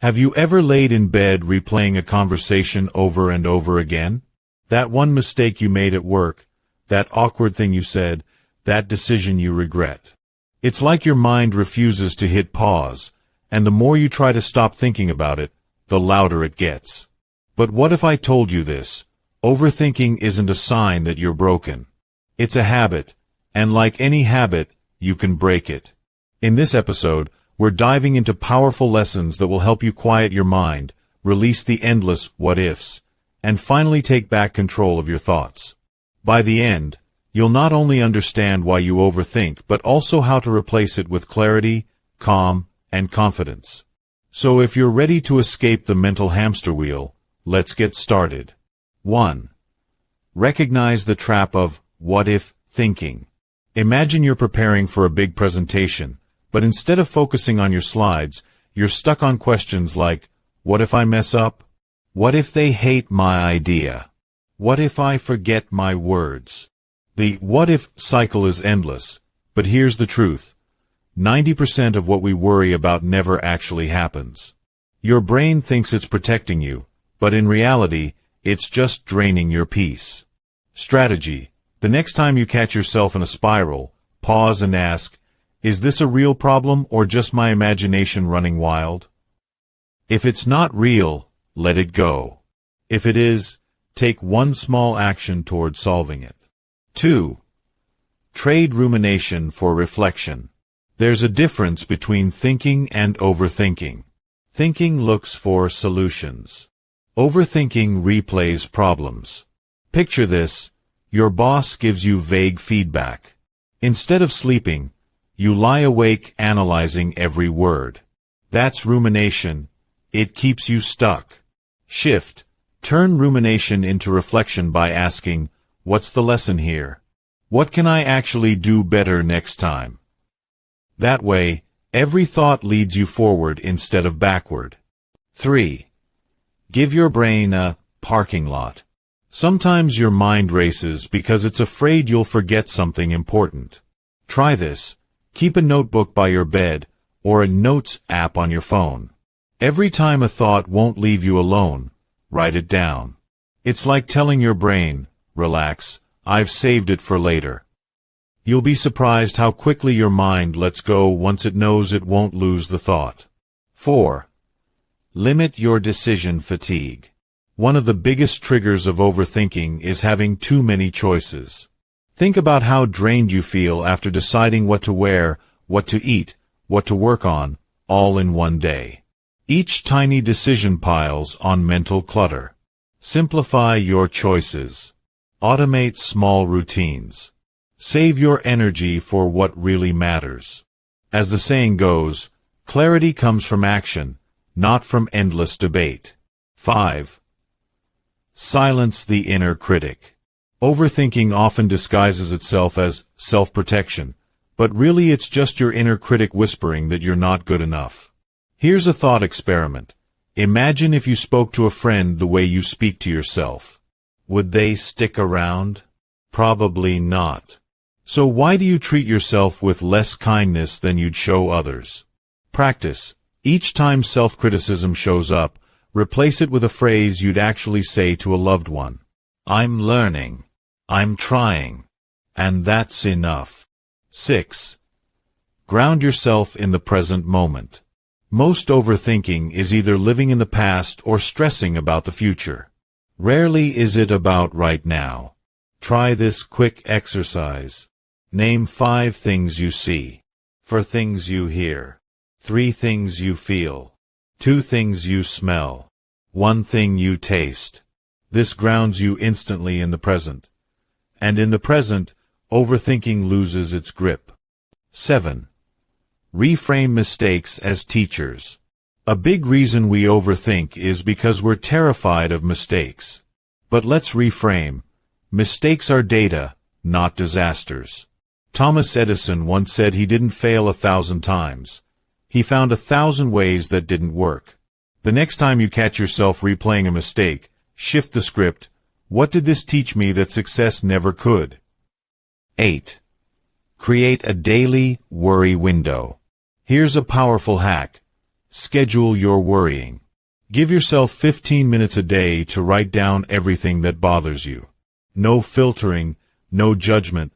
Have you ever laid in bed replaying a conversation over and over again? That one mistake you made at work, that awkward thing you said, that decision you regret. It's like your mind refuses to hit pause, and the more you try to stop thinking about it, the louder it gets. But what if I told you this? Overthinking isn't a sign that you're broken. It's a habit, and like any habit, you can break it. In this episode, we're diving into powerful lessons that will help you quiet your mind, release the endless what-ifs, and finally take back control of your thoughts. By the end, you'll not only understand why you overthink, but also how to replace it with clarity, calm, and confidence. So if you're ready to escape the mental hamster wheel, let's get started. 1. Recognize the trap of what-if thinking. Imagine you're preparing for a big presentation, but instead of focusing on your slides, you're stuck on questions like, what if I mess up? What if they hate my idea? What if I forget my words? The what-if cycle is endless, but here's the truth. 90% of what we worry about never actually happens. Your brain thinks it's protecting you, but in reality, it's just draining your peace. Strategy. The next time you catch yourself in a spiral, pause and ask, is this a real problem or just my imagination running wild? If it's not real, let it go. If it is, take one small action toward solving it. 2. Trade rumination for reflection. There's a difference between thinking and overthinking. Thinking looks for solutions. Overthinking replays problems. Picture this, your boss gives you vague feedback. Instead of sleeping, you lie awake analyzing every word. That's rumination. It keeps you stuck. Shift. Turn rumination into reflection by asking, what's the lesson here? What can I actually do better next time? That way, every thought leads you forward instead of backward. 3. Give your brain a parking lot. Sometimes your mind races because it's afraid you'll forget something important. Try this. Keep a notebook by your bed or a notes app on your phone. Every time a thought won't leave you alone, write it down. It's like telling your brain, relax, I've saved it for later. You'll be surprised how quickly your mind lets go once it knows it won't lose the thought. 4. Limit your decision fatigue. One of the biggest triggers of overthinking is having too many choices. Think about how drained you feel after deciding what to wear, what to eat, what to work on, all in one day. Each tiny decision piles on mental clutter. Simplify your choices. Automate small routines. Save your energy for what really matters. As the saying goes, clarity comes from action, not from endless debate. 5. Silence the inner critic. Overthinking often disguises itself as self-protection, but really it's just your inner critic whispering that you're not good enough. Here's a thought experiment. Imagine if you spoke to a friend the way you speak to yourself. Would they stick around? Probably not. So why do you treat yourself with less kindness than you'd show others? Practice. Each time self-criticism shows up, replace it with a phrase you'd actually say to a loved one. I'm learning. I'm trying. And that's enough. 6. Ground yourself in the present moment. Most overthinking is either living in the past or stressing about the future. Rarely is it about right now. Try this quick exercise. Name 5 things you see, 4 things you hear, 3 things you feel, 2 things you smell, 1 thing you taste. This grounds you instantly in the present. And in the present, overthinking loses its grip. 7. Reframe mistakes as teachers. A big reason we overthink is because we're terrified of mistakes. But let's reframe. Mistakes are data, not disasters. Thomas Edison once said he didn't fail 1,000 times. He found 1,000 ways that didn't work. The next time you catch yourself replaying a mistake, shift the script. What did this teach me that success never could? 8. Create a daily worry window. Here's a powerful hack. schedule your worrying. Give yourself 15 minutes a day to write down everything that bothers you. No filtering, no judgment.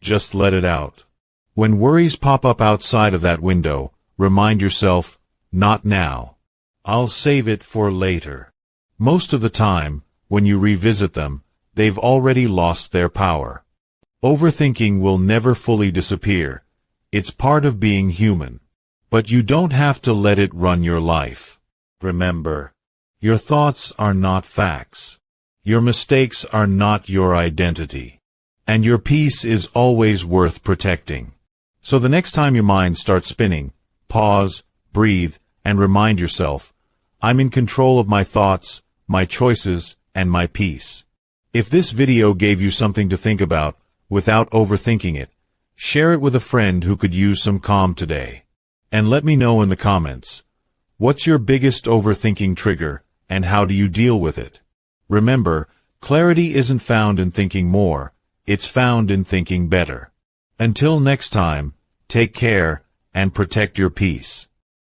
Just let it out. When worries pop up outside of that window, remind yourself, not now. I'll save it for later. Most of the time, when you revisit them, they've already lost their power. Overthinking will never fully disappear. It's part of being human. But you don't have to let it run your life. Remember, your thoughts are not facts. Your mistakes are not your identity. And your peace is always worth protecting. So the next time your mind starts spinning, pause, breathe, and remind yourself, I'm in control of my thoughts, my choices, and my peace. If this video gave you something to think about, without overthinking it, share it with a friend who could use some calm today. And let me know in the comments, what's your biggest overthinking trigger, and how do you deal with it? Remember, clarity isn't found in thinking more, it's found in thinking better. Until next time, take care, and protect your peace.